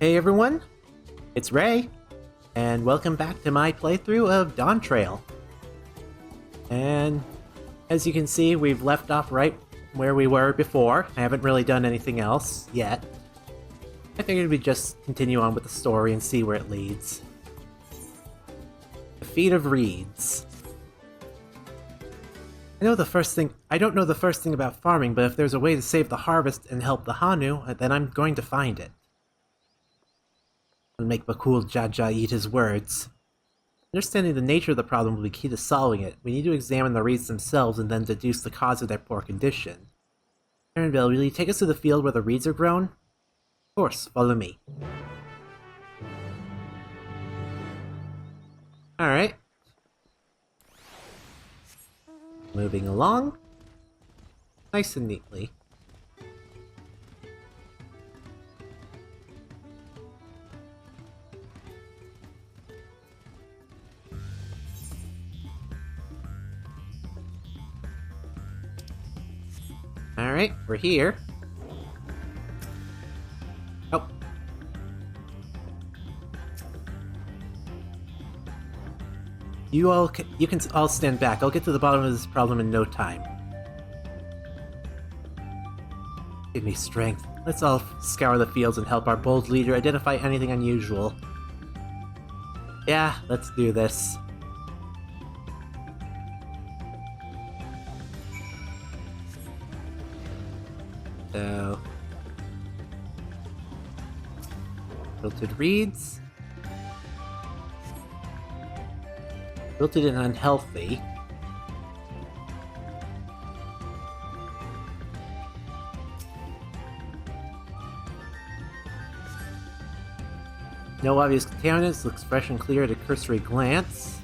Hey everyone, it's Ray, and welcome back to my playthrough of Dawntrail. And as you can see, we've left off right where we were before. I haven't really done anything else yet. I figured we'd just continue on with the story and see where it leads. The Feet of Reeds. I don't know the first thing about farming, but if there's a way to save the harvest and help the Hanu, then I'm going to find it. And make Bakul Jaja eat his words. Understanding the nature of the problem will be key to solving it. We need to examine the reeds themselves and then deduce the cause of their poor condition. Aaronville, will you take us to the field where the reeds are grown? Of course, follow me. Alright. Moving along. Nice and neatly. Alright, we're here. Oh. You can all stand back. I'll get to the bottom of this problem in no time. Give me strength. Let's all scour the fields and help our bold leader identify anything unusual. Yeah, let's do this. So... Wilted reeds. Wilted and unhealthy. No obvious contaminants, looks fresh and clear at a cursory glance.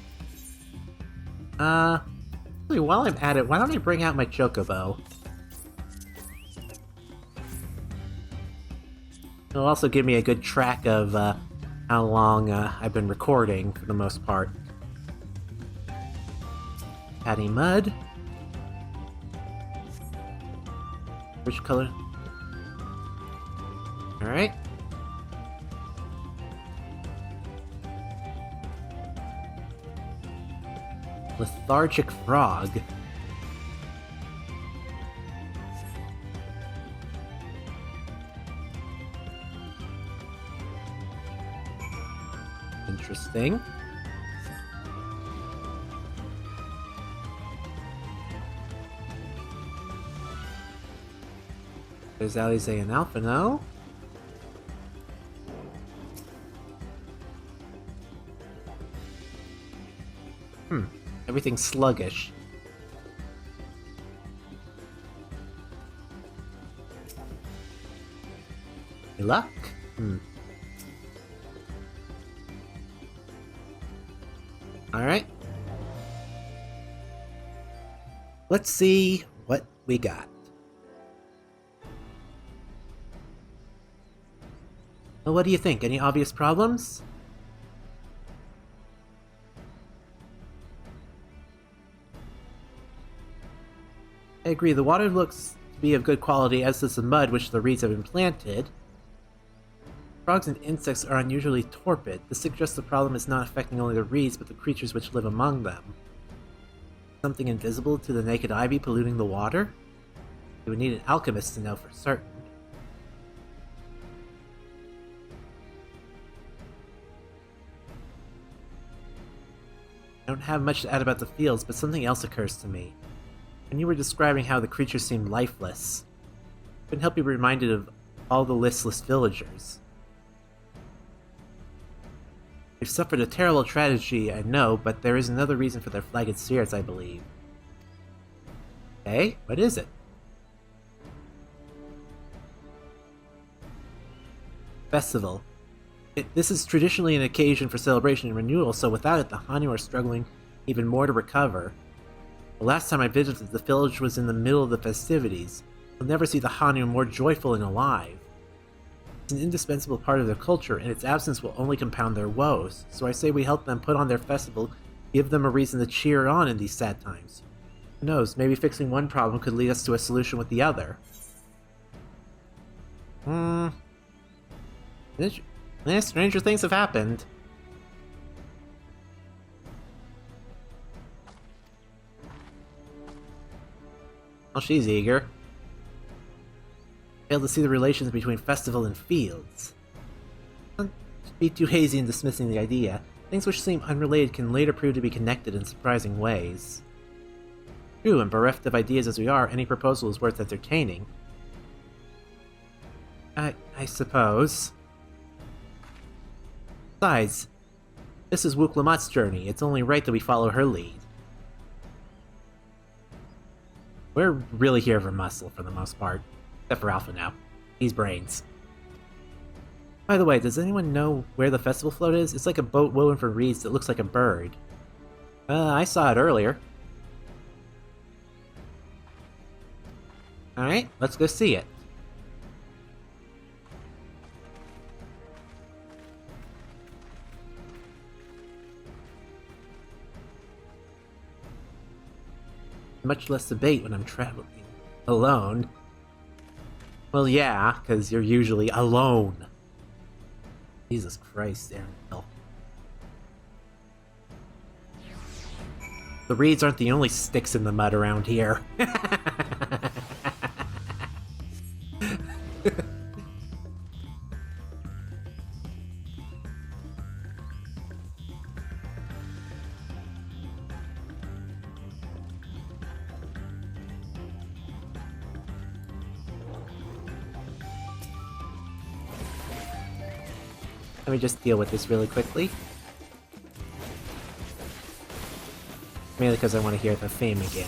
Actually, while I'm at it, why don't I bring out my chocobo? It'll also give me a good track of how long I've been recording, for the most part. Patty mud. Which color? Alright. Lethargic frog. Interesting. There's Alize and Alphino. Everything's sluggish. Any luck? Alright. Let's see what we got. Well, what do you think? Any obvious problems? I agree, the water looks to be of good quality, as does the mud which the reeds have been planted. Frogs and insects are unusually torpid. This suggests the problem is not affecting only the reeds, but the creatures which live among them. Something invisible to the naked eye be polluting the water? You would need an alchemist to know for certain. I don't have much to add about the fields, but something else occurs to me. When you were describing how the creatures seemed lifeless, it couldn't help you be reminded of all the listless villagers. They've suffered a terrible tragedy, I know, but there is another reason for their flagged spirits, I believe. Okay, what is it? Festival. This is traditionally an occasion for celebration and renewal, so without it, the Hanu are struggling even more to recover. The last time I visited, the village was in the middle of the festivities. You'll never see the Hanu more joyful and alive. It's an indispensable part of their culture, and its absence will only compound their woes, so I say we help them put on their festival, give them a reason to cheer on in these sad times. Who knows, maybe fixing one problem could lead us to a solution with the other. Stranger things have happened. Well, she's eager. Failed to see the relations between festival and fields. Don't be too hazy in dismissing the idea. Things which seem unrelated can later prove to be connected in surprising ways. True, and bereft of ideas as we are, any proposal is worth entertaining. I suppose. Besides, this is Wuk-Lamat's journey. It's only right that we follow her lead. We're really here for muscle, for the most part. Except for Alpha now. He's brains. By the way, does anyone know where the festival float is? It's like a boat woven from reeds that looks like a bird. I saw it earlier. Alright, let's go see it. Much less debate when I'm traveling alone. Well, yeah, because you're usually alone. Jesus Christ, Aaron. The reeds aren't the only sticks in the mud around here. Let me just deal with this really quickly. Mainly because I want to hear the theme again.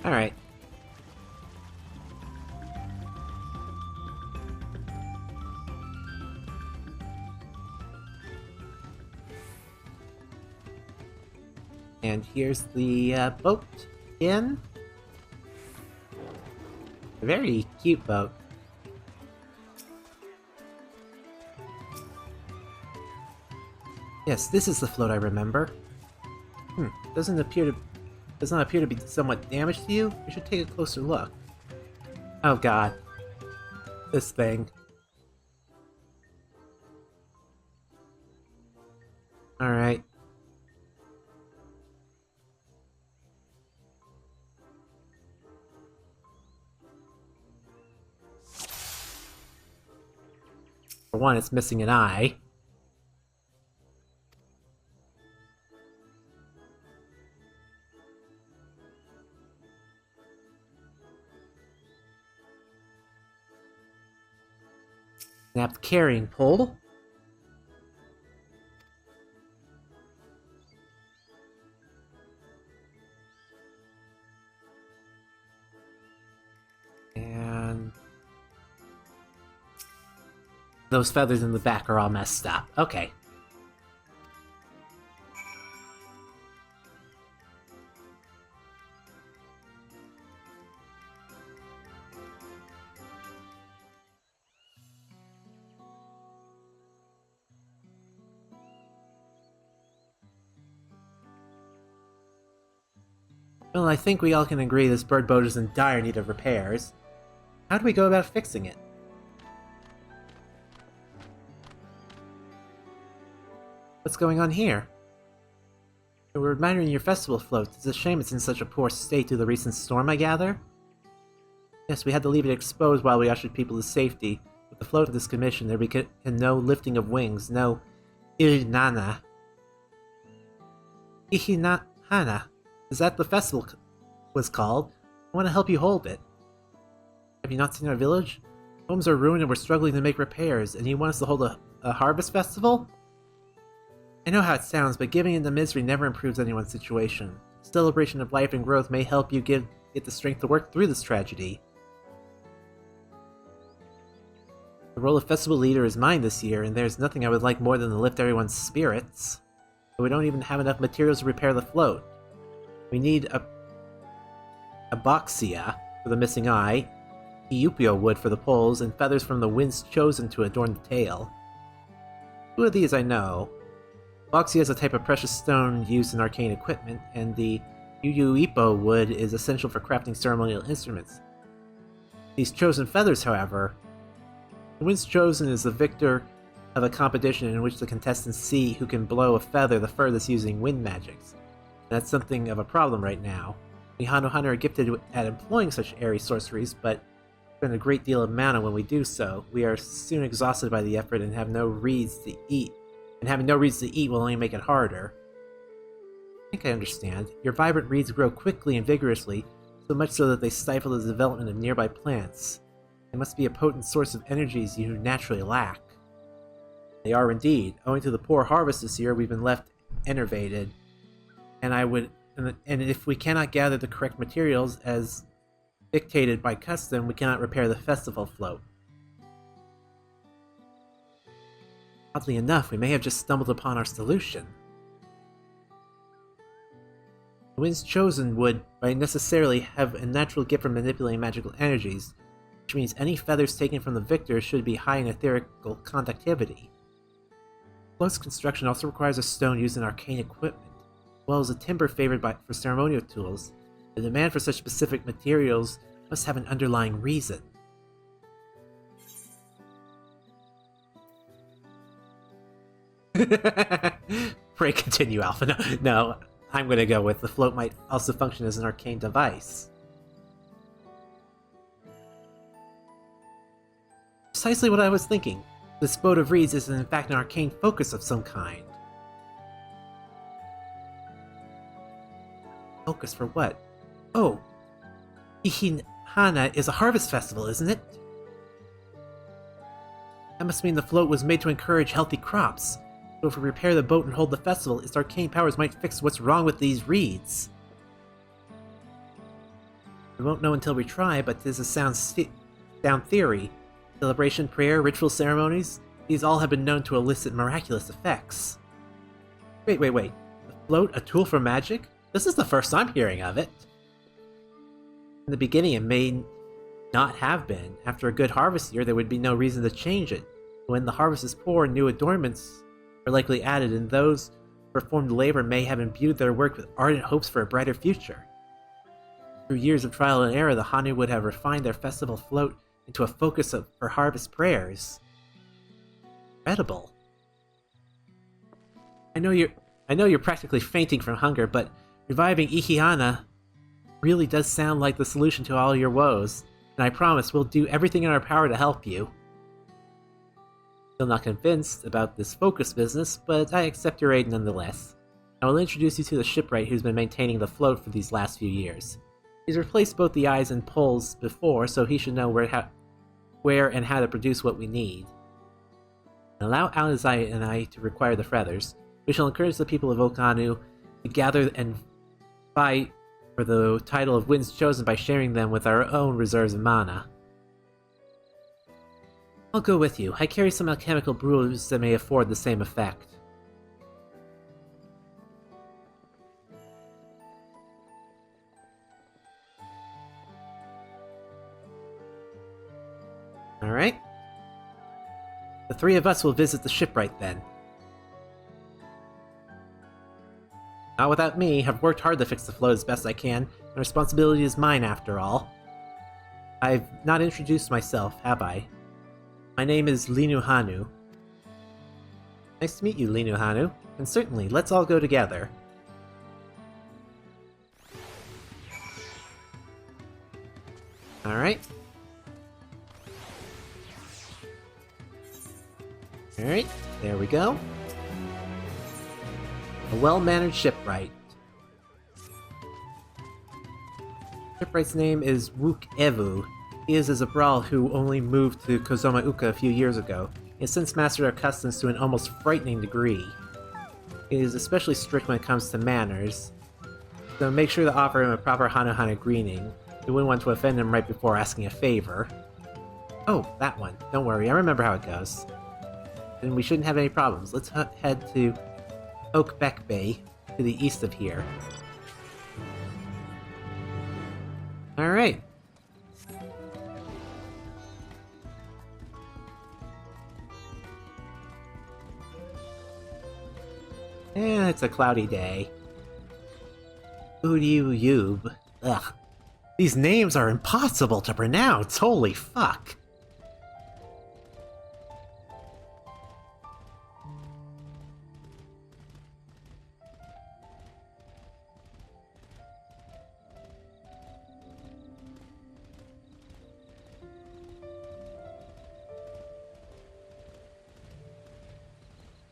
Alright. And here's the boat again. A very cute boat. Yes, this is the float I remember. Does not appear to be somewhat damaged to you. You should take a closer look. Oh god. This thing. Alright. For one, it's missing an eye. Snapped carrying pole. And those feathers in the back are all messed up. Okay. Well, I think we all can agree this bird boat is in dire need of repairs. How do we go about fixing it? What's going on here? We're admiring your festival float. It's a shame it's in such a poor state due to the recent storm, I gather? Yes, we had to leave it exposed while we ushered people to safety. With the float of this commission, there be no lifting of wings, no Irinana. Ihinahana. Is that the festival was called? I want to help you hold it. Have you not seen our village? Homes are ruined and we're struggling to make repairs, and you want us to hold a harvest festival? I know how it sounds, but giving in to misery never improves anyone's situation. Celebration of life and growth may help you give it the strength to work through this tragedy. The role of festival leader is mine this year, and there's nothing I would like more than to lift everyone's spirits. But we don't even have enough materials to repair the float. We need a boxia for the missing eye, Eupio wood for the poles, and feathers from the winds chosen to adorn the tail. Two of these I know. Boxia is a type of precious stone used in arcane equipment, and the Uyuipo wood is essential for crafting ceremonial instruments. These chosen feathers, however, the winds chosen is the victor of a competition in which the contestants see who can blow a feather the furthest using wind magics. That's something of a problem right now. We Hanu are gifted at employing such airy sorceries, but spend a great deal of mana when we do so. We are soon exhausted by the effort and have no reeds to eat. And having no reeds to eat will only make it harder. I think I understand. Your vibrant reeds grow quickly and vigorously, so much so that they stifle the development of nearby plants. They must be a potent source of energies you naturally lack. They are indeed. Owing to the poor harvest this year, we've been left enervated. And if we cannot gather the correct materials as dictated by custom, we cannot repair the festival float. Oddly enough, we may have just stumbled upon our solution. The winds chosen would, by necessarily, have a natural gift for manipulating magical energies, which means any feathers taken from the victor should be high in etherical conductivity. Float's construction also requires a stone used in arcane equipment, as well as a timber favored for ceremonial tools. The demand for such specific materials must have an underlying reason. Pray continue, Alpha. No, I'm gonna go with the float might also function as an arcane device. Precisely what I was thinking. This boat of reeds is in fact an arcane focus of some kind. Focus for what? Oh, Ihihana is a harvest festival, isn't it? That must mean the float was made to encourage healthy crops. So if we repair the boat and hold the festival, its arcane powers might fix what's wrong with these reeds. We won't know until we try, but this is sound theory. Celebration, prayer, ritual ceremonies, these all have been known to elicit miraculous effects. Wait. The float, a tool for magic? This is the first I'm hearing of it. In the beginning, it may not have been. After a good harvest year, there would be no reason to change it. When the harvest is poor, new adornments are likely added, and those who performed labor may have imbued their work with ardent hopes for a brighter future. Through years of trial and error, the Hanu would have refined their festival float into a focus for harvest prayers. Incredible. I know you're practically fainting from hunger, but reviving Ihihana really does sound like the solution to all your woes, and I promise we'll do everything in our power to help you. Still not convinced about this focus business, but I accept your aid nonetheless. I will introduce you to the shipwright who's been maintaining the float for these last few years. He's replaced both the eyes and poles before, so he should know where and how to produce what we need. And allow Alizai and I to require the feathers. We shall encourage the people of Okanu to gather and fight for the title of Winds Chosen by sharing them with our own reserves of mana. I'll go with you. I carry some alchemical brews that may afford the same effect. Alright. The three of us will visit the shipwright then. Not without me. I've worked hard to fix the float as best I can. The responsibility is mine after all. I've not introduced myself, have I? My name is Linu Hanu. Nice to meet you, Linu Hanu. And certainly, let's all go together. Alright. Alright, there we go. A well-mannered shipwright. Shipwright's name is Wook Evu. He is a Zabral who only moved to Kozoma Uka a few years ago. He has since mastered our customs to an almost frightening degree. He is especially strict when it comes to manners, so make sure to offer him a proper Hanu greeting. You wouldn't want to offend him right before asking a favor. Oh, that one. Don't worry, I remember how it goes. And we shouldn't have any problems. Let's head to Oakbeck Bay, to the east of here. Alright. Yeah, it's a cloudy day. Udyuyub. Ugh. These names are impossible to pronounce, holy fuck.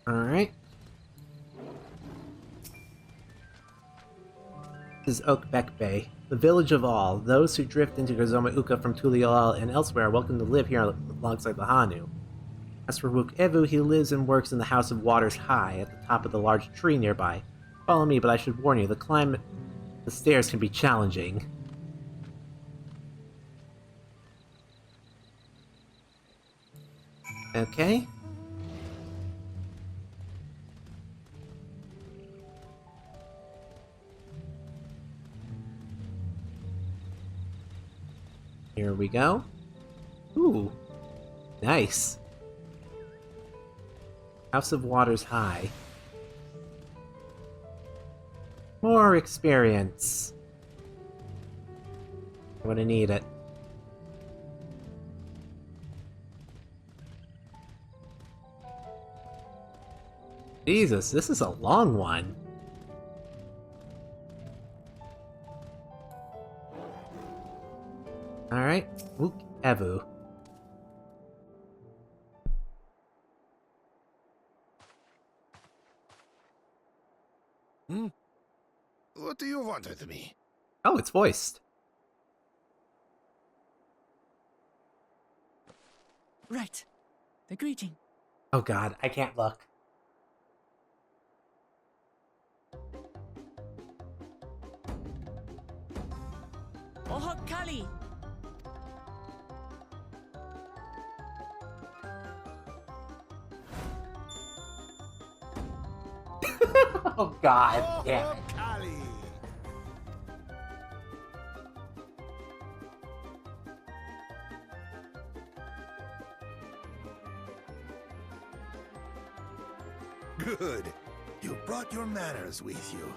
Alright. This is Oakbeck Bay, the village of all. Those who drift into Gazoma Uka from Tulial and elsewhere are welcome to live here alongside the Hanu. As for Wook Evu, he lives and works in the House of Waters High, at the top of the large tree nearby. Follow me, but I should warn you, the climb the stairs can be challenging. Okay. Here we go. Ooh. Nice. House of Waters High. More experience. I'm gonna need it. Jesus, this is a long one. Alright, Wook Evu. What do you want with me? Oh, it's voiced. Right. The greeting. Oh god, I can't look. Oho Kali! Oh god, damn it. Kali. Good. You brought your manners with you.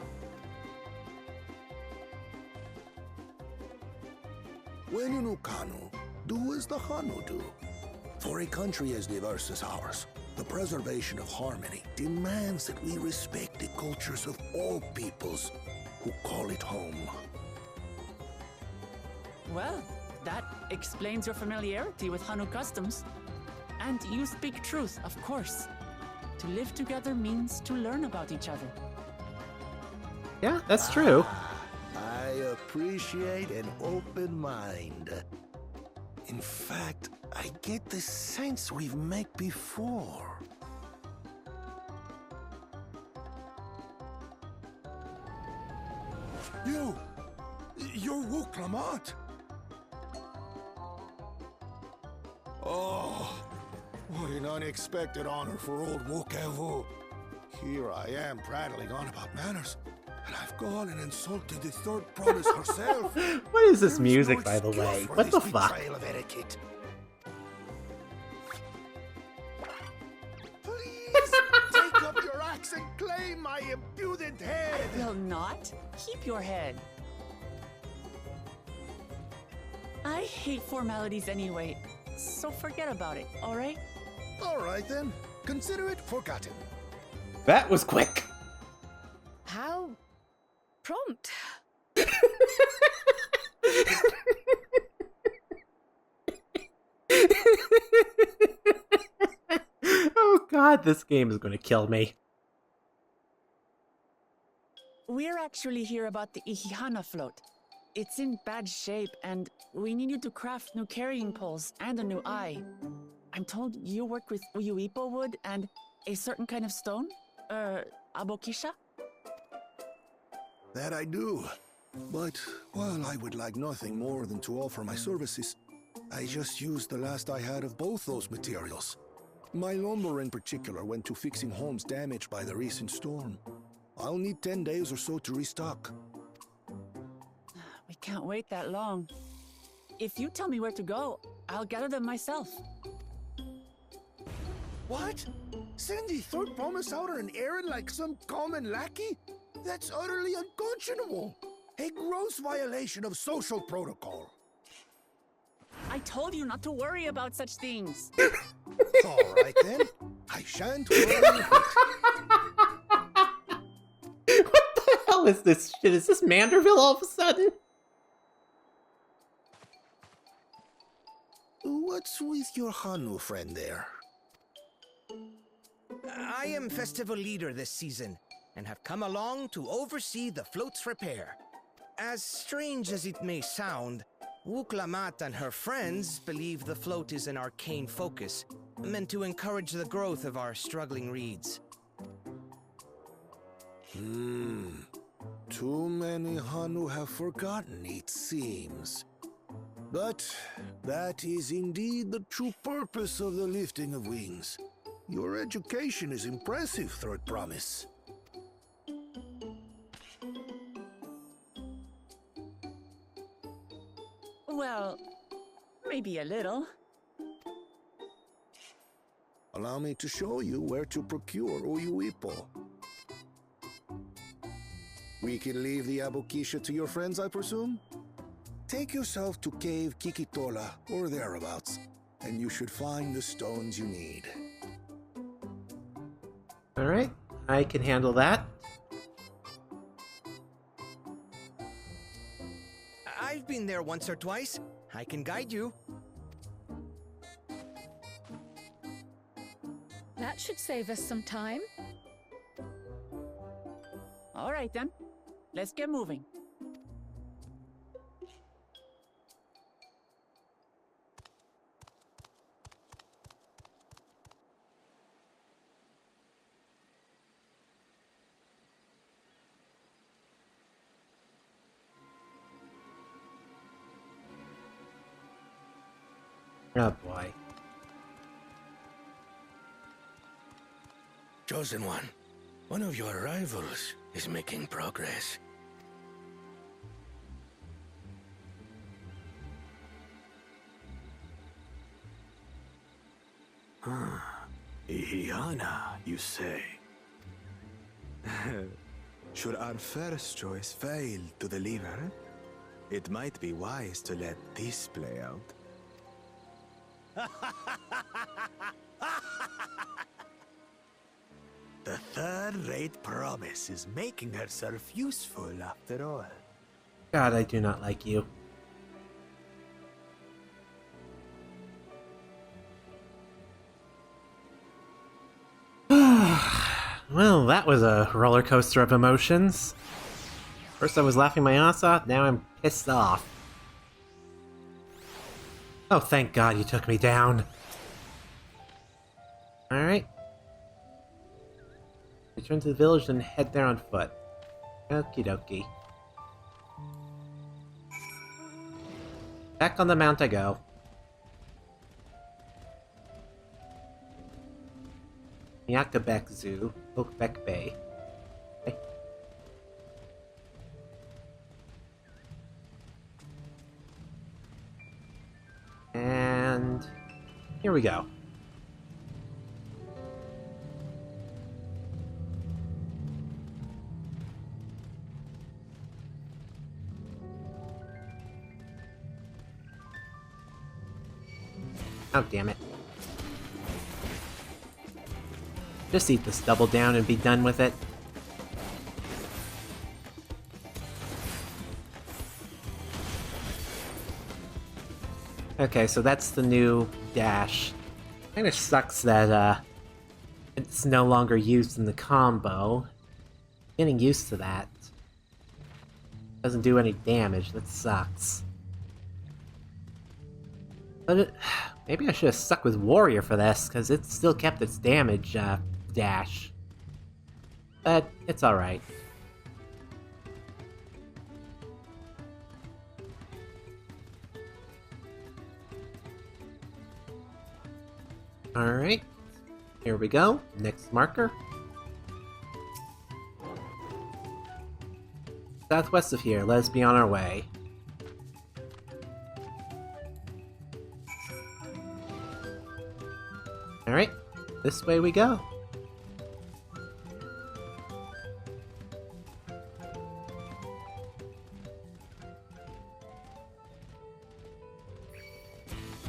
When you know Hanu, do as the Hanu do. For a country as diverse as ours, the preservation of harmony demands that we respect the cultures of all peoples who call it home. Well, that explains your familiarity with Hanu customs. And you speak truth, of course. To live together means to learn about each other. Yeah, that's true. I appreciate an open mind. In fact, I get the sense we've met before. You're Wook Lamont. Oh, what an unexpected honor for old Wook Evu. Here I am prattling on about manners, and I've gone and insulted the third promise herself. What is this There is music, no by the excuse way? for What the this fuck? betrayal of etiquette. Please take up your axe and claim my impudent head. Will not. Keep your head. I hate formalities anyway, so forget about it, alright? All right then, consider it forgotten. That was quick. How prompt. Oh god, this game is gonna kill me. We're actually here about the Ihihana float. It's in bad shape, and we need you to craft new carrying poles and a new eye. I'm told you work with Uyuipo wood and a certain kind of stone? Abokisha? That I do. But while I would like nothing more than to offer my services, I just used the last I had of both those materials. My lumber in particular went to fixing homes damaged by the recent storm. I'll need 10 days or so to restock. We can't wait that long. If you tell me where to go, I'll gather them myself. What? Send the third promise out on an errand like some common lackey? That's utterly unconscionable. A gross violation of social protocol. I told you not to worry about such things. All right then. I shan't worry. What the hell is this shit? Is this Manderville all of a sudden? What's with your Hanu friend there? I am festival leader this season, and have come along to oversee the float's repair. As strange as it may sound, Wuklamat and her friends believe the float is an arcane focus, meant to encourage the growth of our struggling reeds. Too many Hanu have forgotten, it seems. But that is indeed the true purpose of the lifting of wings. Your education is impressive, Third Promise. Well, maybe a little. Allow me to show you where to procure Uyuipo. We can leave the Abukisha to your friends, I presume? Take yourself to Cave Kikitola, or thereabouts, and you should find the stones you need. Alright, I can handle that. I've been there once or twice. I can guide you. That should save us some time. All right then. Let's get moving. Oh boy. Chosen one of your rivals is making progress. Ihiana, you say? Should our first choice fail to deliver, it might be wise to let this play out. The third-rate promise is making herself useful after all. God, I do not like you. Well, that was a roller coaster of emotions. First I was laughing my ass off, now I'm pissed off. Oh, thank God you took me down. Alright. Return to the village and head there on foot. Okie dokie. Back on the mount I go. Yakabek Zoo, Oakbeck Bay. Okay. And here we go. Oh, damn it. Just eat this double down and be done with it. Okay, so that's the new dash. Kinda sucks that, it's no longer used in the combo. Getting used to that. Doesn't do any damage, that sucks. But maybe I should have stuck with Warrior for this, because it still kept its damage, dash. But it's alright. Alright. Here we go. Next marker. Southwest of here. Let us be on our way. Alright. This way we go.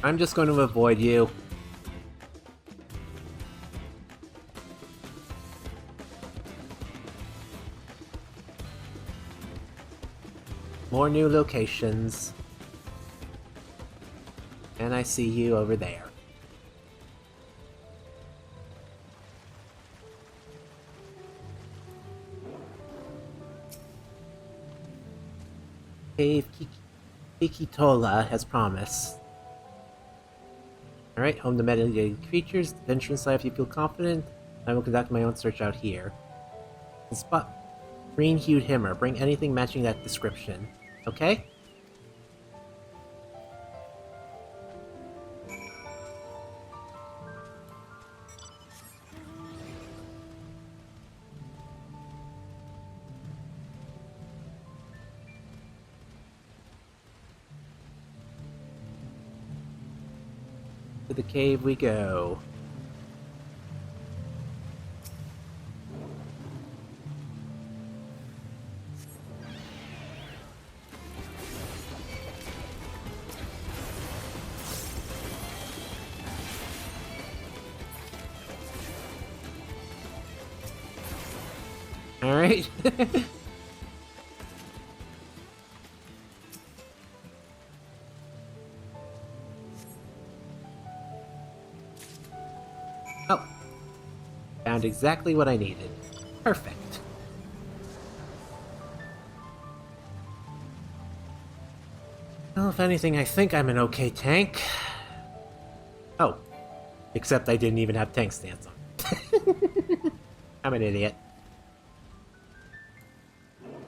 I'm just going to avoid you. More new locations. And I see you over there. Cave Kikitola has promised. Alright, home to medicated creatures. Venture inside if you feel confident. I will conduct my own search out here. And spot green-hued hammer. Bring anything matching that description. Okay? To the cave we go. All right. Oh. Found exactly what I needed. Perfect. Well, if anything, I think I'm an okay tank. Oh. Except I didn't even have tank stance on. I'm an idiot.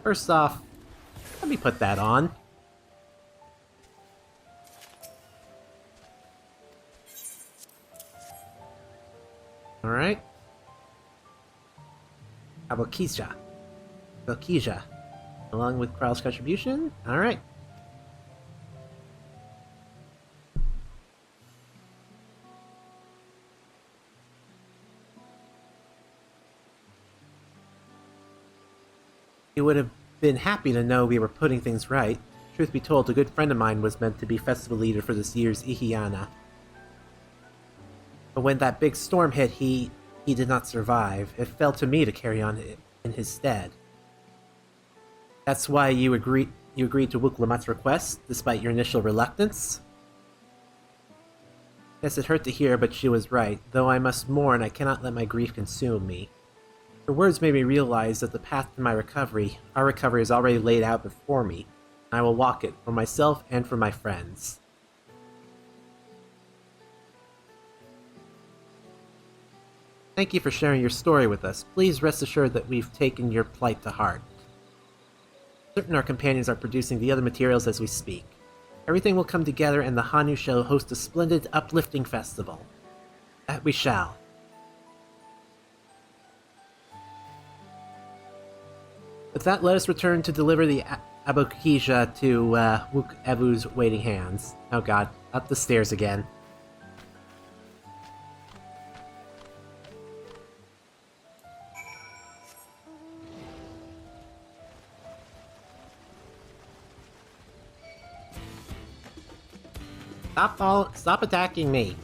First off, let me put that on. Alright. Abokisha. Abokisha. Along with Kral's contribution? Alright. You would have been happy to know we were putting things right. Truth be told, a good friend of mine was meant to be festival leader for this year's Ihiana. But when that big storm hit, he did not survive. It fell to me to carry on in his stead. That's why you agreed to Wuklamat's request, despite your initial reluctance? Yes, it hurt to hear, but she was right. Though I must mourn, I cannot let my grief consume me. Her words made me realize that the path to my recovery, our recovery, is already laid out before me. I will walk it, for myself and for my friends. Thank you for sharing your story with us. Please rest assured that we've taken your plight to heart. Certain our companions are producing the other materials as we speak. Everything will come together and the Hanu shall host a splendid, uplifting festival. That we shall. With that, let us return to deliver the Abokisha to Wook Evu's waiting hands. Oh god, up the stairs again. Stop attacking me.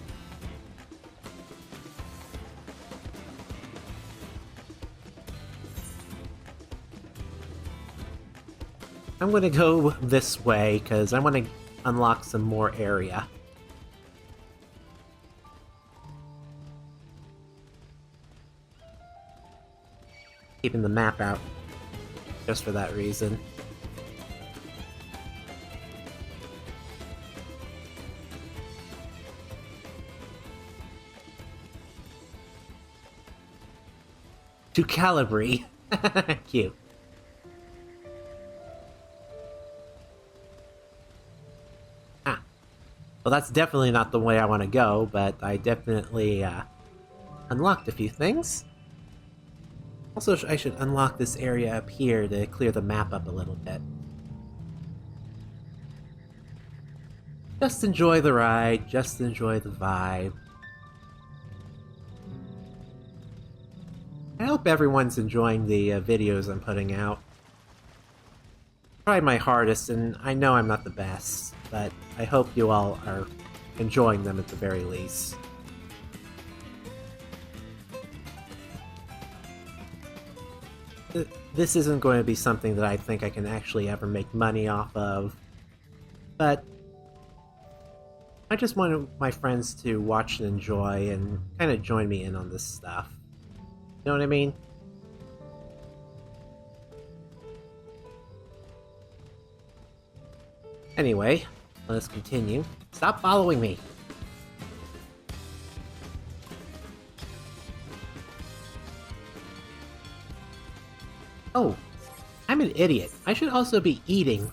I'm gonna go this way, because I want to unlock some more area. Keeping the map out, just for that reason. To Calibri. Cute. Well, that's definitely not the way I want to go, but I definitely unlocked a few things. Also, I should unlock this area up here to clear the map up a little bit. Just enjoy the ride, just enjoy the vibe. I hope everyone's enjoying the videos I'm putting out. I tried my hardest, and I know I'm not the best, but I hope you all are enjoying them at the very least. This isn't going to be something that I think I can actually ever make money off of, but I just want my friends to watch and enjoy and kind of join me in on this stuff. You know what I mean? Anyway, let us continue. Stop following me! Oh, I'm an idiot. I should also be eating.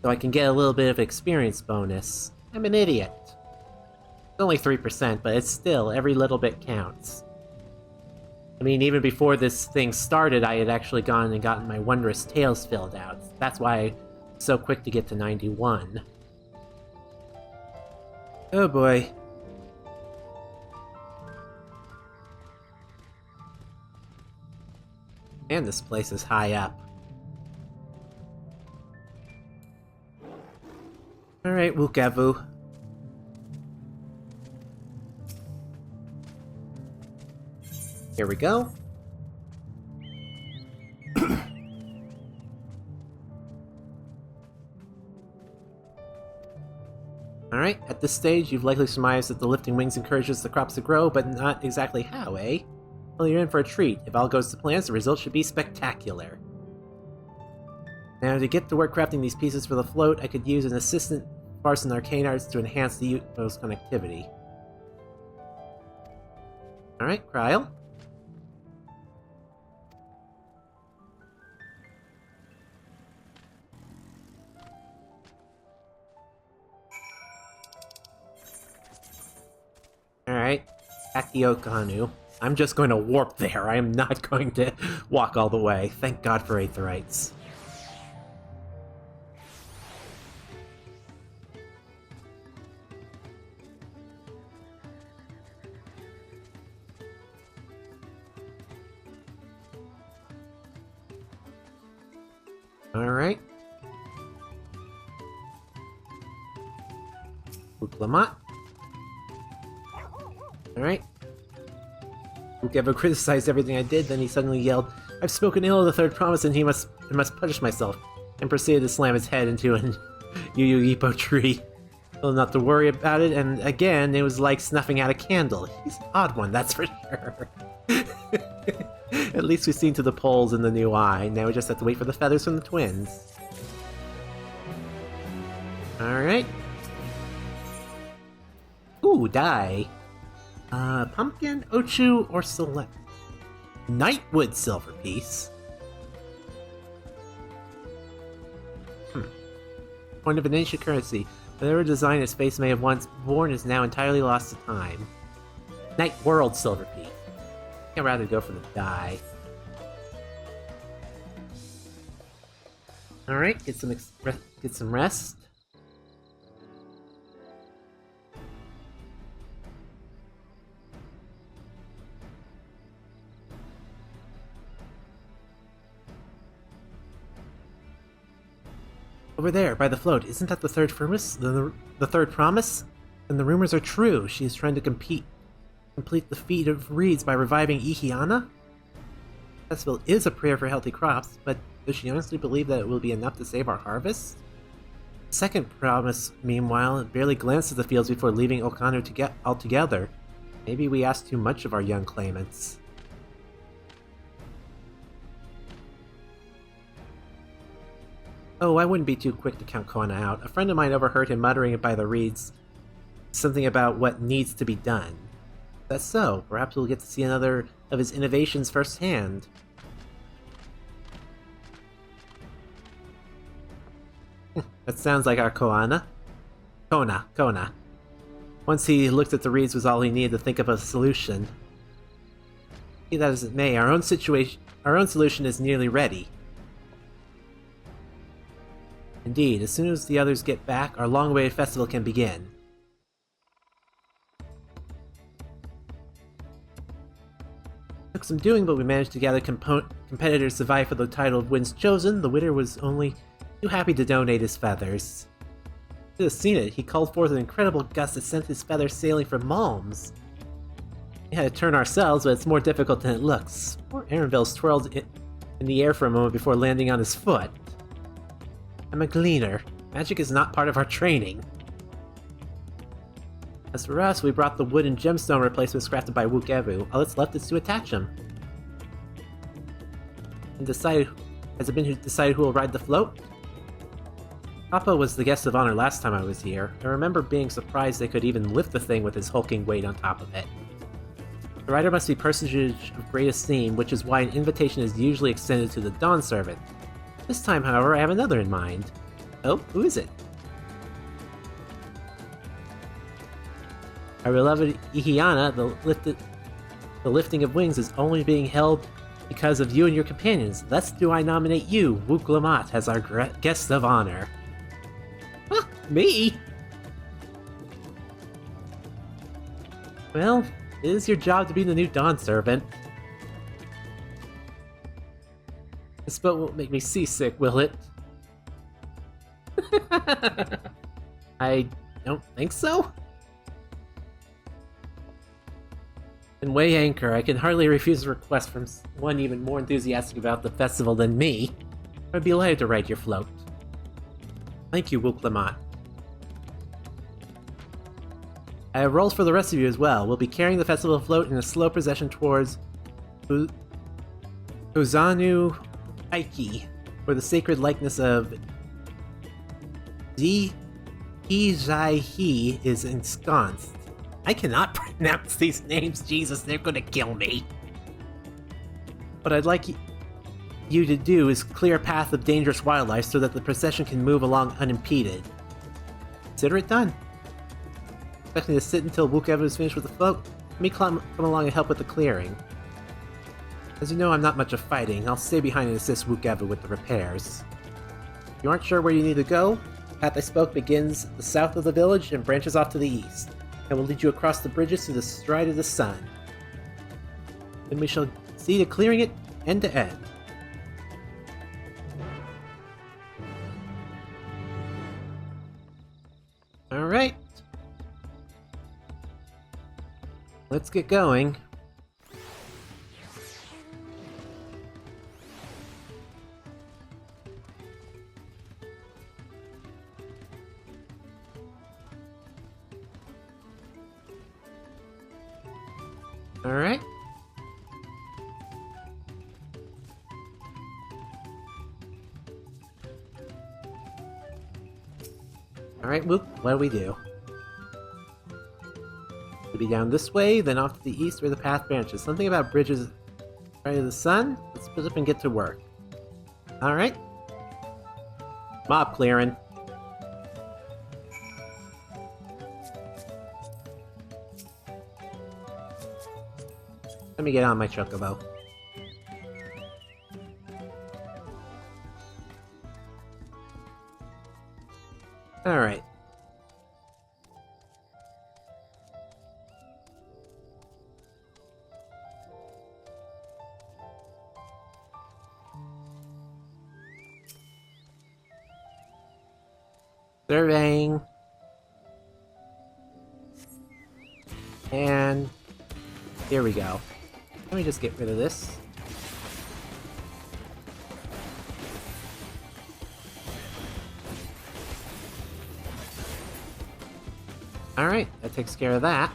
So I can get a little bit of experience bonus. I'm an idiot. It's only 3%, but it's still, every little bit counts. I mean, even before this thing started, I had actually gone and gotten my Wondrous Tales filled out. That's why I'm so quick to get to 91. Oh boy. And this place is high up. Alright, Wukavu. Here we go. Alright, at this stage, you've likely surmised that the lifting wings encourages the crops to grow, but not exactly how, eh? Well, you're in for a treat. If all goes to plans, the result should be spectacular. Now, to get to work crafting these pieces for the float, I could use an assistant Farce and Arcane Arts to enhance the UFO's connectivity. Alright, Kryl. Alright, back to Hanu. I'm just going to warp there. I am not going to walk all the way. Thank God for Aetherites. Alright. Uklamat. Alright. Wukevo criticized everything I did, then he suddenly yelled, "I've spoken ill of the third promise and I must punish myself," and proceeded to slam his head into an Yu-Yu-Ippo tree. Well, not to worry about it, and again, it was like snuffing out a candle. He's an odd one, that's for sure. At least we've seen to the poles in the new eye. Now we just have to wait for the feathers from the twins. Alright. Ooh, die. Pumpkin, Ochu, or Select? Nightwood silver piece? Point of an ancient currency. Whatever design its face may have once borne is now entirely lost to time. Night World silver piece. I'd rather go for the die. Alright, get some rest. Over there, by the float, isn't that the third promise? The third promise? And the rumors are true. She is trying to complete the feat of reeds by reviving Ihiana? The festival is a prayer for healthy crops, but does she honestly believe that it will be enough to save our harvest? The second promise, meanwhile, barely glanced at the fields before leaving Okano altogether. Maybe we asked too much of our young claimants. Oh, I wouldn't be too quick to count Koana out. A friend of mine overheard him muttering by the reeds something about what needs to be done. That's so. Perhaps we'll get to see another of his innovations firsthand. That sounds like our Koana. Kona. Once he looked at the reeds was all he needed to think of a solution. Be that as it may, our own solution is nearly ready. Indeed, as soon as the others get back, our long-awaited festival can begin. The took some doing, but we managed to gather competitors to vie for the title of Wins Chosen. The winner was only too happy to donate his feathers. You should have seen it. He called forth an incredible gust that sent his feathers sailing for Malms. We had to turn ourselves, but it's more difficult than it looks. Poor Aaronville's twirled in the air for a moment before landing on his foot. I'm a gleaner. Magic is not part of our training. As for us, we brought the wood and gemstone replacements crafted by Wukevu. All that's left is to attach them. And has it been decided who will ride the float? Papa was the guest of honor last time I was here. I remember being surprised they could even lift the thing with his hulking weight on top of it. The rider must be personage of great esteem, which is why an invitation is usually extended to the Dawnservant. This time, however, I have another in mind. Oh, who is it? Our beloved Ihiana, the lifting of wings is only being held because of you and your companions. Thus do I nominate you, Wuklamat, as our guest of honor. Huh, me? Well, it is your job to be the new Dawnservant. This boat won't make me seasick, will it? I don't think so. And weigh anchor, I can hardly refuse a request from one even more enthusiastic about the festival than me. I'd be delighted to ride your float. Thank you, Wuklamat. I have roles for the rest of you as well. We'll be carrying the festival float in a slow procession towards Uzanu Aiki, where the sacred likeness of Zhizaihi is ensconced. I cannot pronounce these names, Jesus, they're gonna kill me. What I'd like you to do is clear a path of dangerous wildlife so that the procession can move along unimpeded. Consider it done. Expecting to sit until Wukevu is finished with the float, let me come along and help with the clearing. As you know, I'm not much of fighting. I'll stay behind and assist Wukevu with the repairs. If you aren't sure where you need to go, the path I spoke begins the south of the village and branches off to the east. And will lead you across the bridges to the stride of the sun. Then we shall see to clearing it end to end. Alright. Let's get going. Alright. Alright, Whoop, what do we do? We'll be down this way, then off to the east where the path branches. Something about bridges right of the sun? Let's split up and get to work. Alright. Mob clearing. Let me get on my chocobo. Alright. Surveying. And here we go. Let me just get rid of this. Alright, that takes care of that.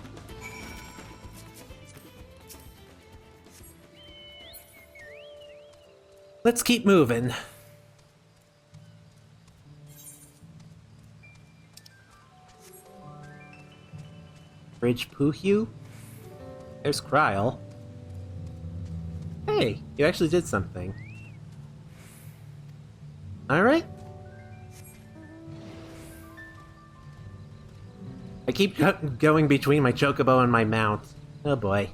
Let's keep moving. Bridge Puhyu? There's Kryl. Hey, you actually did something. Alright. I keep going between my chocobo and my mount. Oh boy.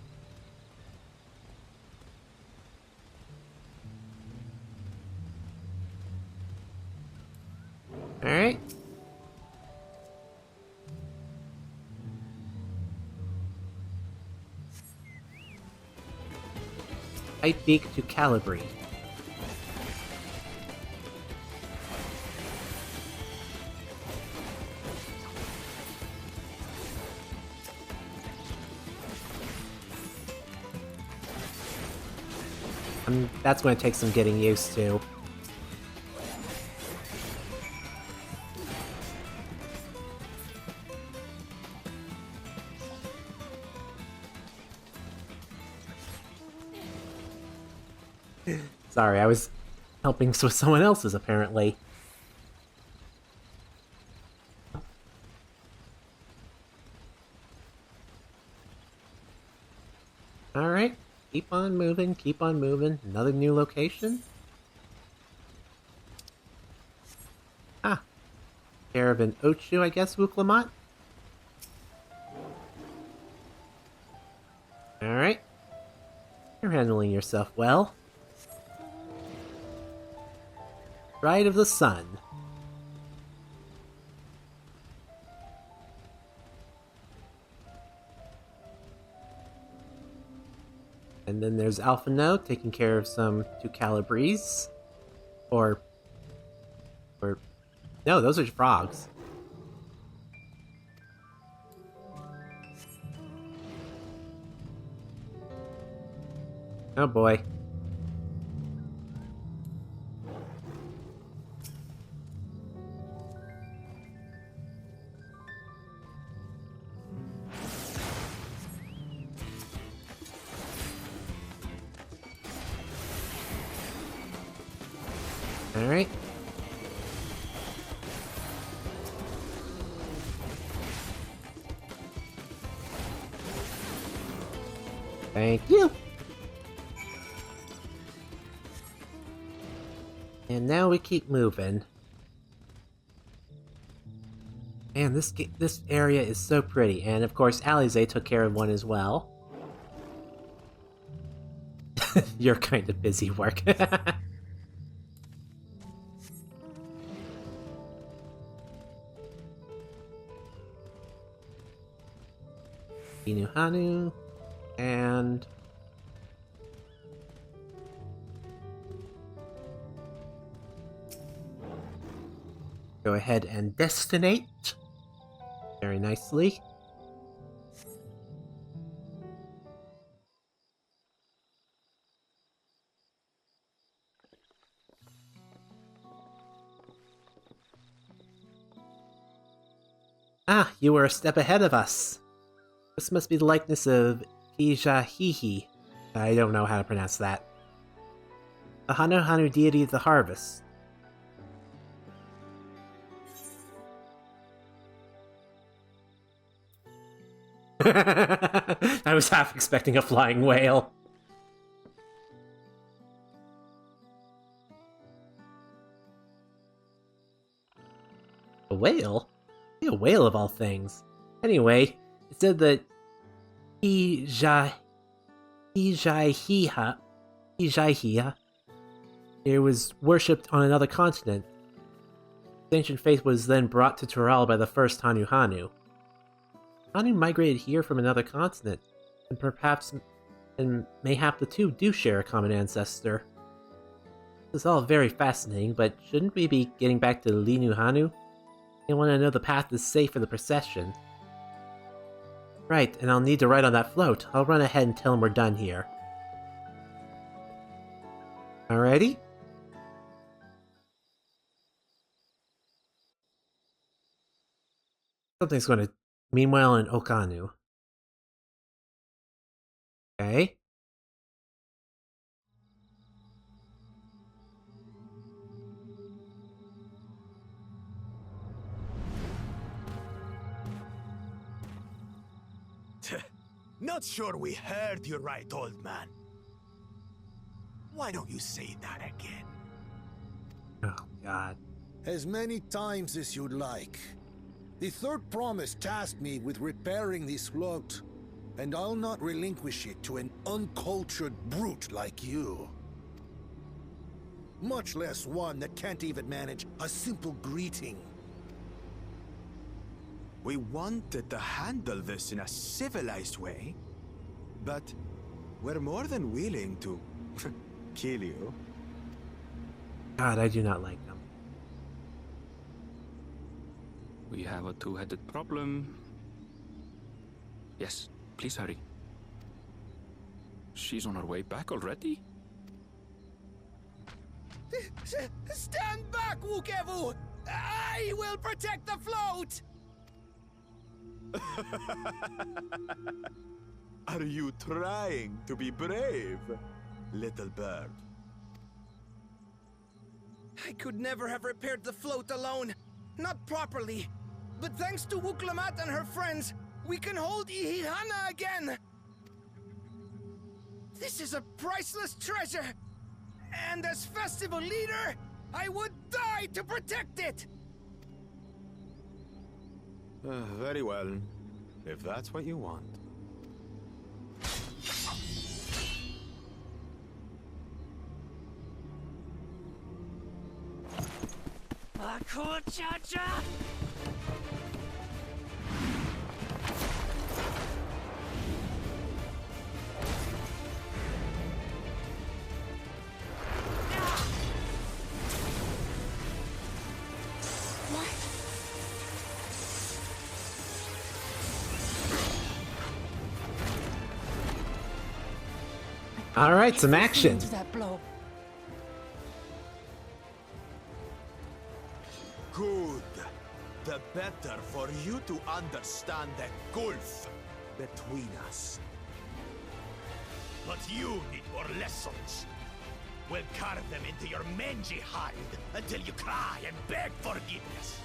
Alright. Tight beak to Calibri. That's going to take some getting used to. Sorry, I was helping with someone else's, apparently. Alright, keep on moving, keep on moving. Another new location? Ah. Caravan Ochu, I guess, Wuklamat? Alright. You're handling yourself well. Ride of the Sun. And then there's Alphino taking care of some two Calibris. Or... No, those are frogs. Oh boy. Alright. Thank you. And now we keep moving. Man, this area is so pretty. And of course, Alize took care of one as well. You're kind of busy work. Hanu, and go ahead and destinate very nicely. Ah, you were a step ahead of us. This must be the likeness of Ijahihi. I don't know how to pronounce that. The Hanu deity of the harvest. I was half expecting a flying whale. A whale? A whale of all things. Anyway, it said that Ijaihiha it was worshipped on another continent. The ancient faith was then brought to Tural by the first Hanu. Hanu migrated here from another continent, and mayhap the two do share a common ancestor. This is all very fascinating, but shouldn't we be getting back to Linu Hanu? I want to know the path is safe for the procession. Right, and I'll need to ride on that float. I'll run ahead and tell him we're done here. Alrighty? Something's going to... Meanwhile in Okanu. Okay. Not sure we heard you right, old man. Why don't you say that again? Oh, God. As many times as you'd like. The third promise tasked me with repairing this float, and I'll not relinquish it to an uncultured brute like you. Much less one that can't even manage a simple greeting. We wanted to handle this in a civilized way, but we're more than willing to Kill you? God, I do not like them. We have a two-headed problem. Yes, please hurry. She's on her way back already? Stand back, Wukevu! I will protect the float! Are you trying to be brave, little bird? I could never have repaired the float alone. Not properly. But thanks to Wuklamat and her friends, we can hold Ihihana again! This is a priceless treasure! And as festival leader, I would die to protect it! Very well, if that's what you want. Cha-cha! Alright, some action. Into that blow. Good. The better for you to understand the gulf between us. But you need more lessons. We'll carve them into your mangy hide until you cry and beg forgiveness.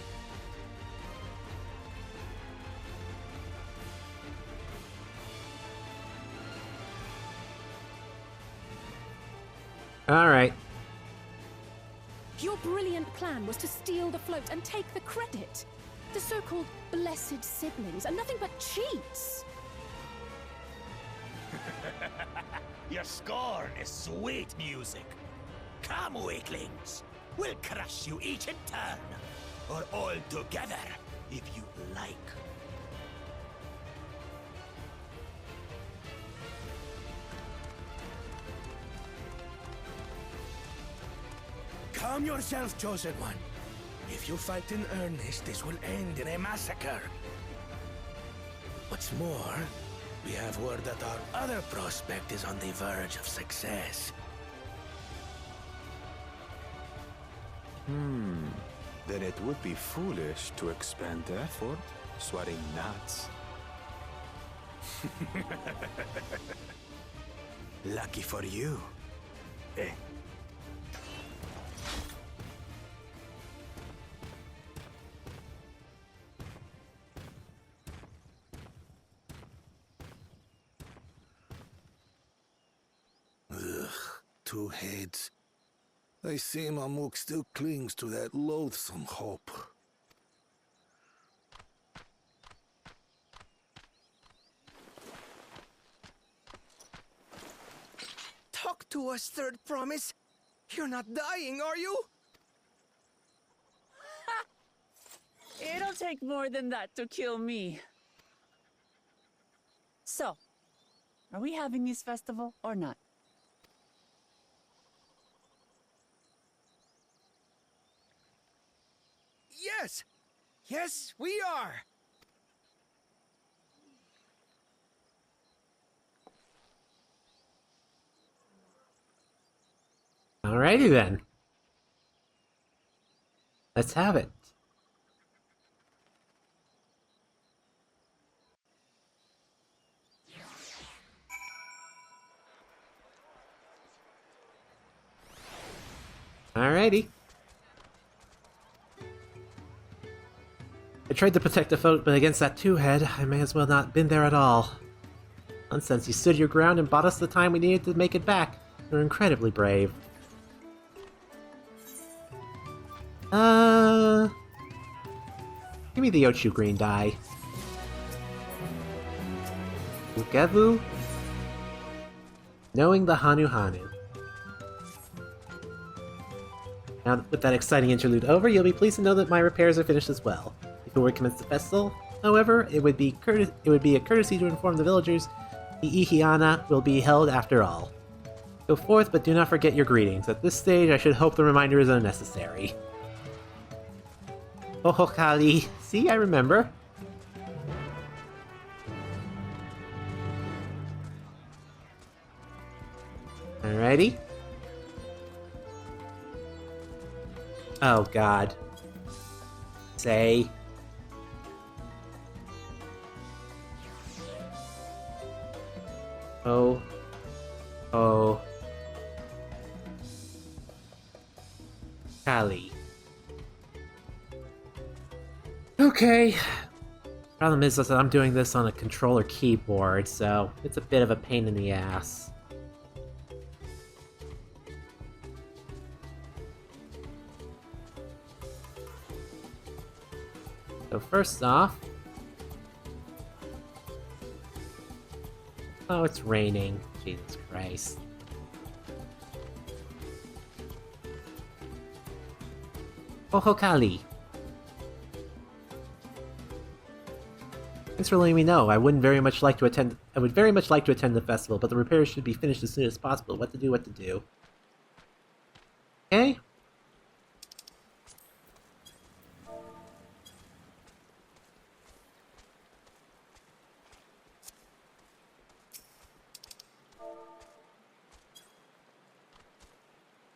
Alright. Your brilliant plan was to steal the float and take the credit. The so-called blessed siblings are nothing but cheats. Your scorn is sweet music. Come, weaklings. We'll crush you each in turn. Or all together, if you like. Calm yourself, Chosen One. If you fight in earnest, this will end in a massacre. What's more, we have word that our other prospect is on the verge of success. Then it would be foolish to expend effort sweating gnats. Lucky for you. Eh? Two heads. I see Mamuk still clings to that loathsome hope. Talk to us, Third Promise. You're not dying, are you? It'll take more than that to kill me. So, are we having this festival or not? Yes! Yes, we are! Alrighty then. Let's have it. Alrighty. I tried to protect the float, but against that two-head, I may as well not been there at all. Nonsense, you stood your ground and bought us the time we needed to make it back. You're incredibly brave. Give me the Ochu green die. Ukevu? Knowing the Hanu. Now, with that exciting interlude over, you'll be pleased to know that my repairs are finished as well. Before we commence the festival, however, it would be a courtesy to inform the villagers the Ihihana will be held after all. Go forth, but do not forget your greetings. At this stage, I should hope the reminder is unnecessary. Oh, Kali. See, I remember. Alrighty. Oh, God. Say. Oh. Oh. Kali. Okay. Problem is that I'm doing this on a controller keyboard, so it's a bit of a pain in the ass. So first off... Oh, it's raining. Jesus Christ. Oh, Kali. Thanks for letting me know. I would very much like to attend the festival, but the repairs should be finished as soon as possible. What to do. Okay?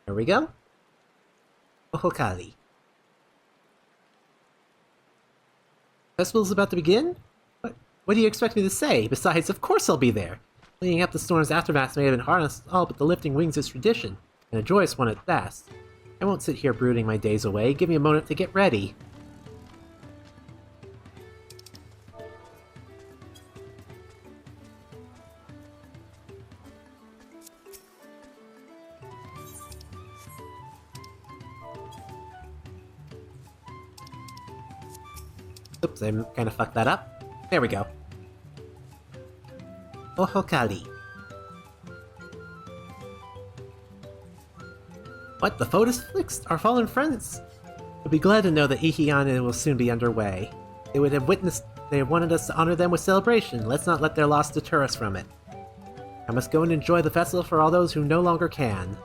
There we go. Oh, Kali. Festival's about to begin? What do you expect me to say? Besides, of course I'll be there. Cleaning up the storm's aftermath may have been hard on us all, but the lifting wings is tradition, and a joyous one at best. I won't sit here brooding my days away. Give me a moment to get ready. Oops, I kind of fucked that up. There we go. Oh, Kali. What? The photos fixed? Our fallen friends? We'll be glad to know that Ihihana will soon be underway. They wanted us to honor them with celebration. Let's not let their loss deter us from it. I must go and enjoy the festival for all those who no longer can.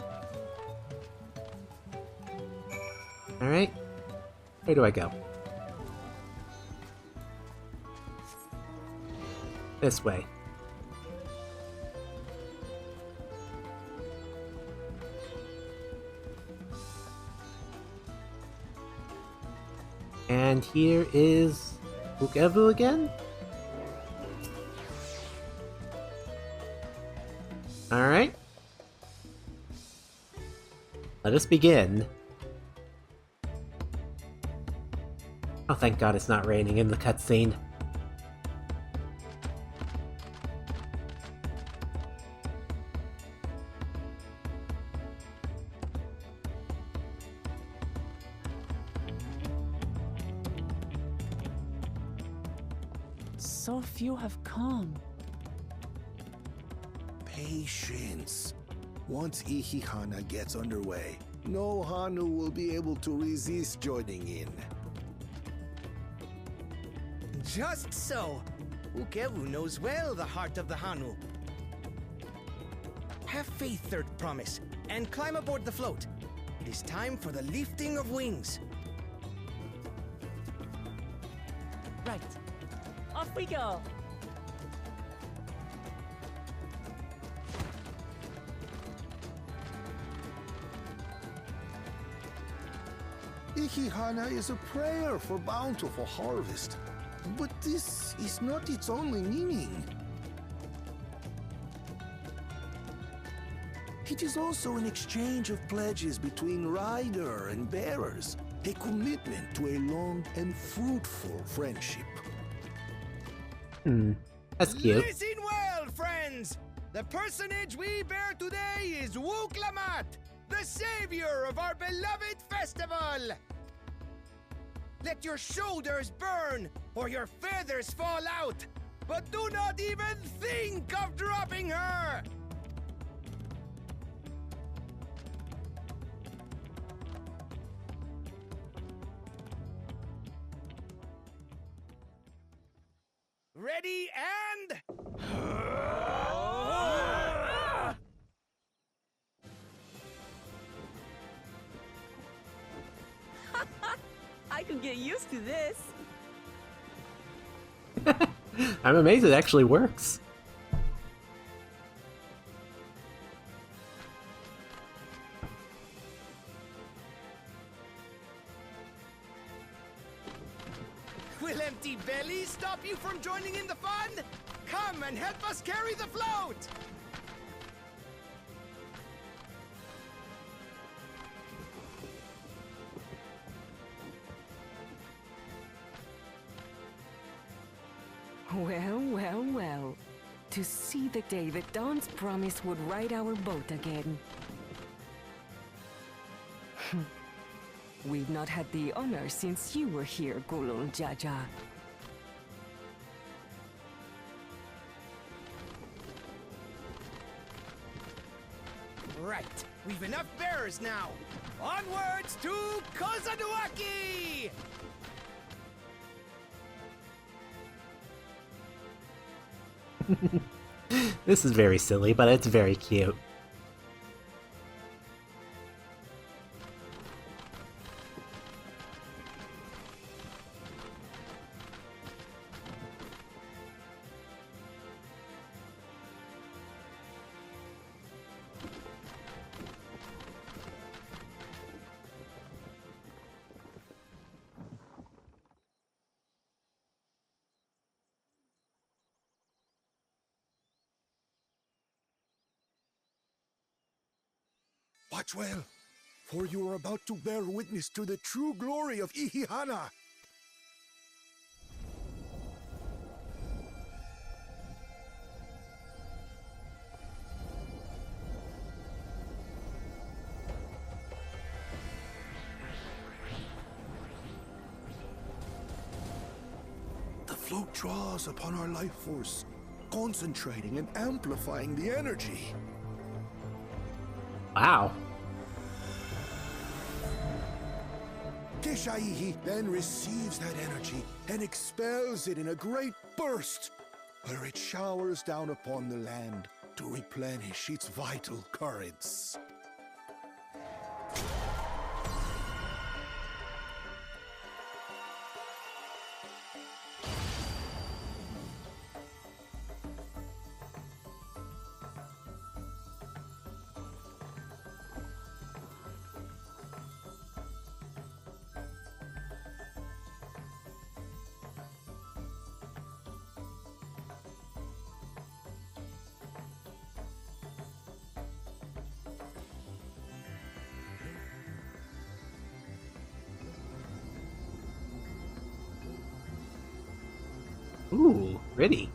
Alright. Where do I go? This way. And here is Ukevu again? Alright. Let us begin. Oh, thank God it's not raining in the cutscene. So few have come. Patience. Once Ihihana gets underway, no Hanu will be able to resist joining in. Just so. Ukevu knows well the heart of the Hanu. Have faith, Third Promise, and climb aboard the float. It is time for the lifting of wings. Right. Off we go! Ihihana is a prayer for bountiful harvest. But this is not its only meaning. It is also an exchange of pledges between rider and bearers, a commitment to a long and fruitful friendship. That's cute. Listen well, friends! The personage we bear today is Wuklamat, the savior of our beloved festival! Let your shoulders burn, or your feathers fall out, but do not even think of dropping her! Ready and... could get used to this. I'm amazed it actually works. Will empty bellies stop you from joining in the fun? Come and help us carry the float! Well, well, well. To see the day that Dawn's promise would ride our boat again. We've not had the honor since you were here, Gulul Jaja. Right, we've enough bearers now. Onwards to Kozaduaki! This is very silly, but it's very cute. Watch well, for you are about to bear witness to the true glory of Ihihana. The float draws upon our life force, concentrating and amplifying the energy. Wow. Keshaihi then receives that energy and expels it in a great burst, where it showers down upon the land to replenish its vital currents. Ooh, pretty.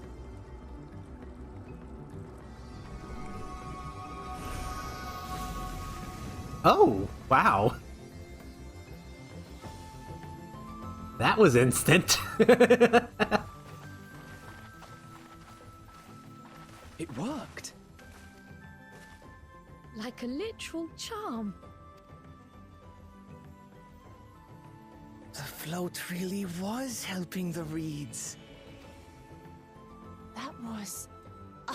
Oh, wow. That was instant. It worked. Like a literal charm. The float really was helping the reeds. That was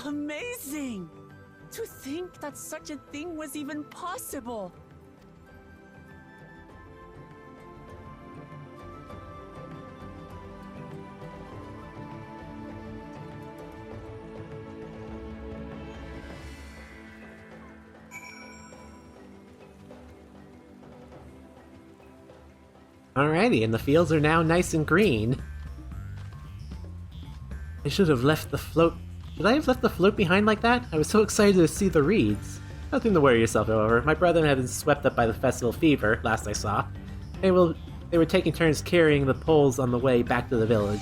amazing! To think that such a thing was even possible! Alrighty, and the fields are now nice and green. I should have left the float... Should I have left the float behind like that? I was so excited to see the reeds. Nothing to worry yourself, however. My brother had been swept up by the festival fever, last I saw. They were taking turns carrying the poles on the way back to the village.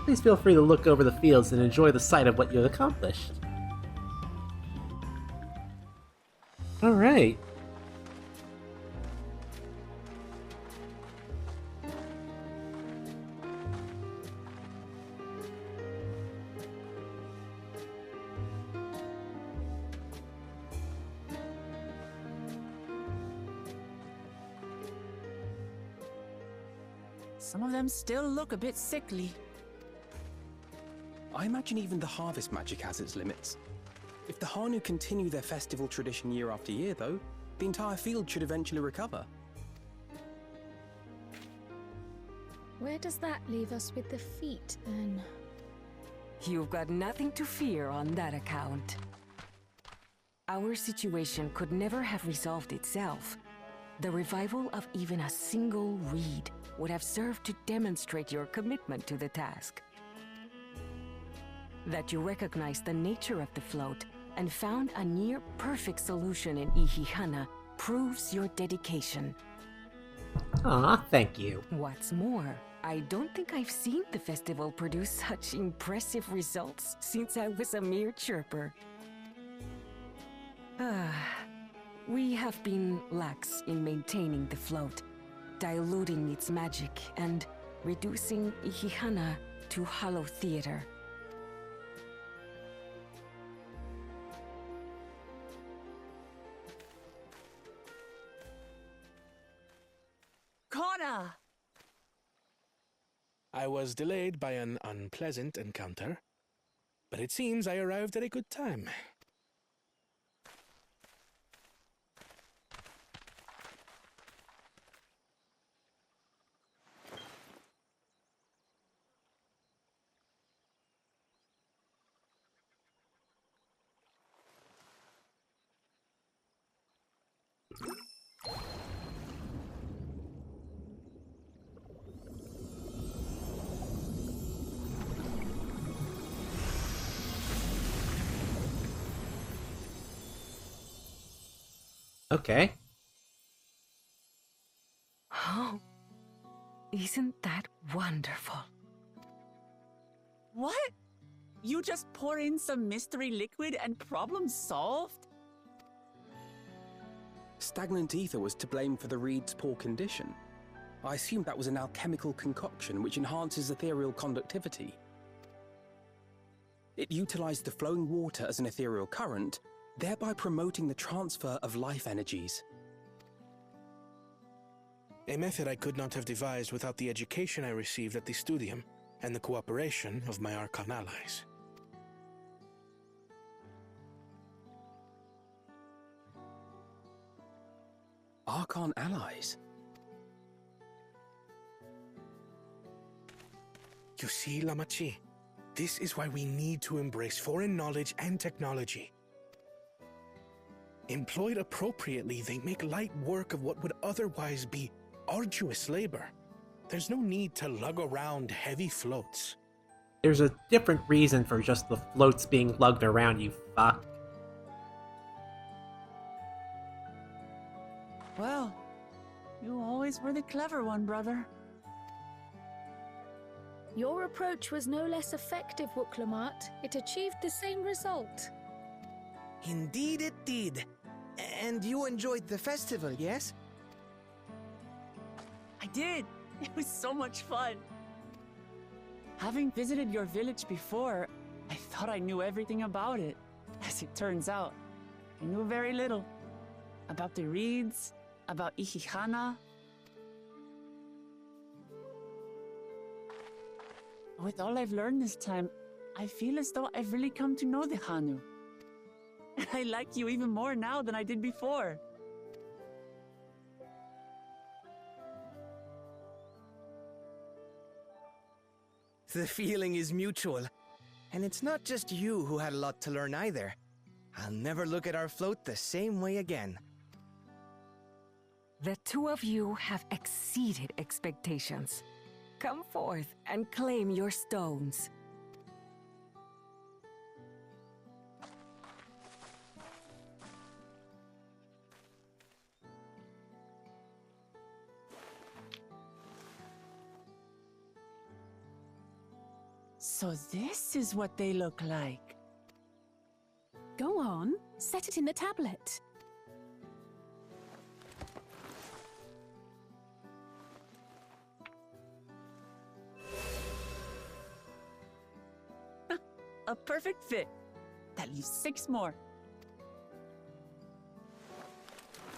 Please feel free to look over the fields and enjoy the sight of what you have accomplished. Alright. Some of them still look a bit sickly. I imagine even the harvest magic has its limits. If the Hanu continue their festival tradition year after year, though, the entire field should eventually recover. Where does that leave us with the feet, then? You've got nothing to fear on that account. Our situation could never have resolved itself. The revival of even a single reed would have served to demonstrate your commitment to the task. That you recognize the nature of the float and found a near-perfect solution in Ihihana proves your dedication. Aw, thank you. What's more, I don't think I've seen the festival produce such impressive results since I was a mere chirper. We have been lax in maintaining the float, diluting its magic and reducing Ihihana to hollow theater. Connor! I was delayed by an unpleasant encounter, but it seems I arrived at a good time. Okay. Oh, isn't that wonderful? What? You just pour in some mystery liquid and problem solved? Stagnant ether was to blame for the reed's poor condition. I assumed that was an alchemical concoction which enhances ethereal conductivity. It utilized the flowing water as an ethereal current, thereby promoting the transfer of life energies. A method I could not have devised without the education I received at the studium and the cooperation of my Archon allies. Archon allies? You see, Lamachi, this is why we need to embrace foreign knowledge and technology. Employed appropriately, they make light work of what would otherwise be arduous labor. There's no need to lug around heavy floats. There's a different reason for just the floats being lugged around, you fuck. Well, you always were the clever one, brother. Your approach was no less effective, Wooklamat. It achieved the same result. Indeed it did. And you enjoyed the festival, yes? I did. It was so much fun. Having visited your village before, I thought I knew everything about it. As it turns out, I knew very little. About the reeds, about Ihihana. With all I've learned this time, I feel as though I've really come to know the Hanu. I like you even more now than I did before. The feeling is mutual. And it's not just you who had a lot to learn either. I'll never look at our float the same way again. The two of you have exceeded expectations. Come forth and claim your stones. So this is what they look like. Go on, set it in the tablet. A perfect fit. That leaves 6 more.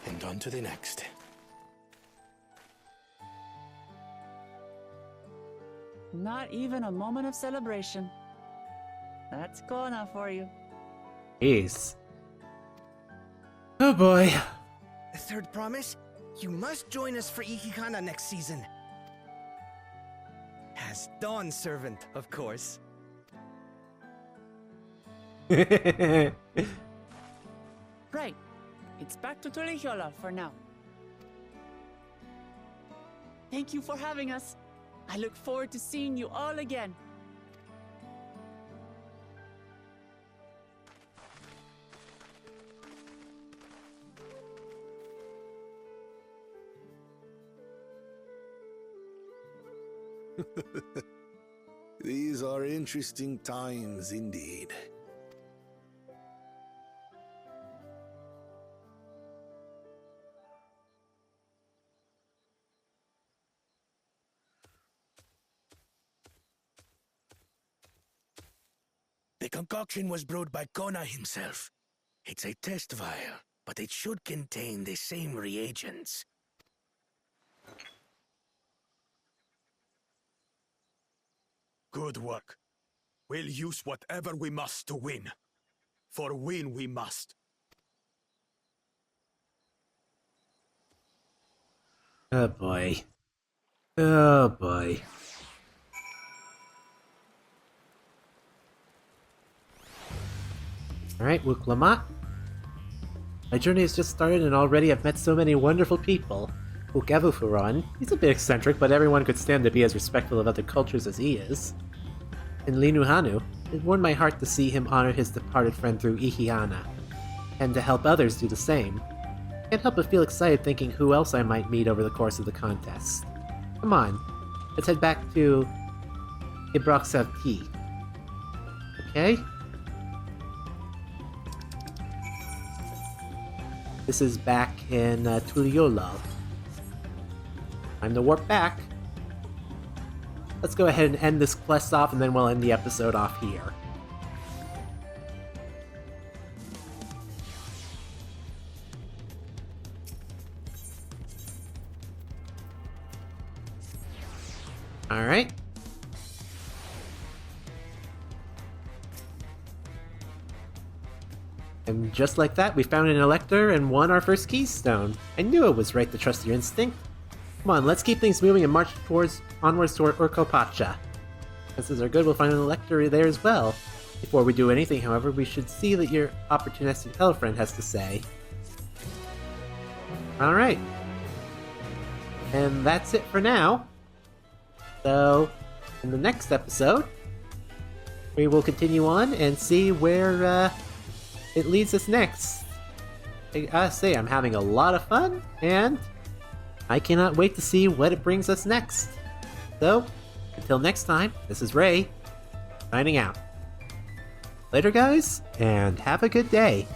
And on to the next. Not even a moment of celebration. That's Kona for you. Jeez. Oh boy. Third promise? You must join us for Ihihana next season. As Dawnservant, of course. Right. It's back to Torihiola for now. Thank you for having us. I look forward to seeing you all again. These are interesting times indeed. The concoction was brewed by Kona himself. It's a test vial, but it should contain the same reagents. Good work. We'll use whatever we must to win. For win we must. Oh boy. Oh boy. Alright, Wuklamat. My journey has just started and already I've met so many wonderful people. Wukavufuron, he's a bit eccentric, but everyone could stand to be as respectful of other cultures as he is. And Linu Hanu, it warmed my heart to see him honor his departed friend through Ihihana, and to help others do the same. Can't help but feel excited thinking who else I might meet over the course of the contest. Come on, let's head back to Ibroxavti. Okay? This is back in Tuliyola. Time to warp back. Let's go ahead and end this quest off, and then we'll end the episode off here. Alright. And just like that, we found an Elector and won our first keystone. I knew it was right to trust your instinct. Come on, let's keep things moving and march onwards toward Urkopacha. Chances are good we'll find an Elector there as well. Before we do anything, however, we should see what your opportunistic Elfriend has to say. Alright. And that's it for now. So, in the next episode, we will continue on and see where it leads us next. I gotta say, I'm having a lot of fun, and I cannot wait to see what it brings us next. So, until next time, this is Ray, signing out. Later, guys, and have a good day.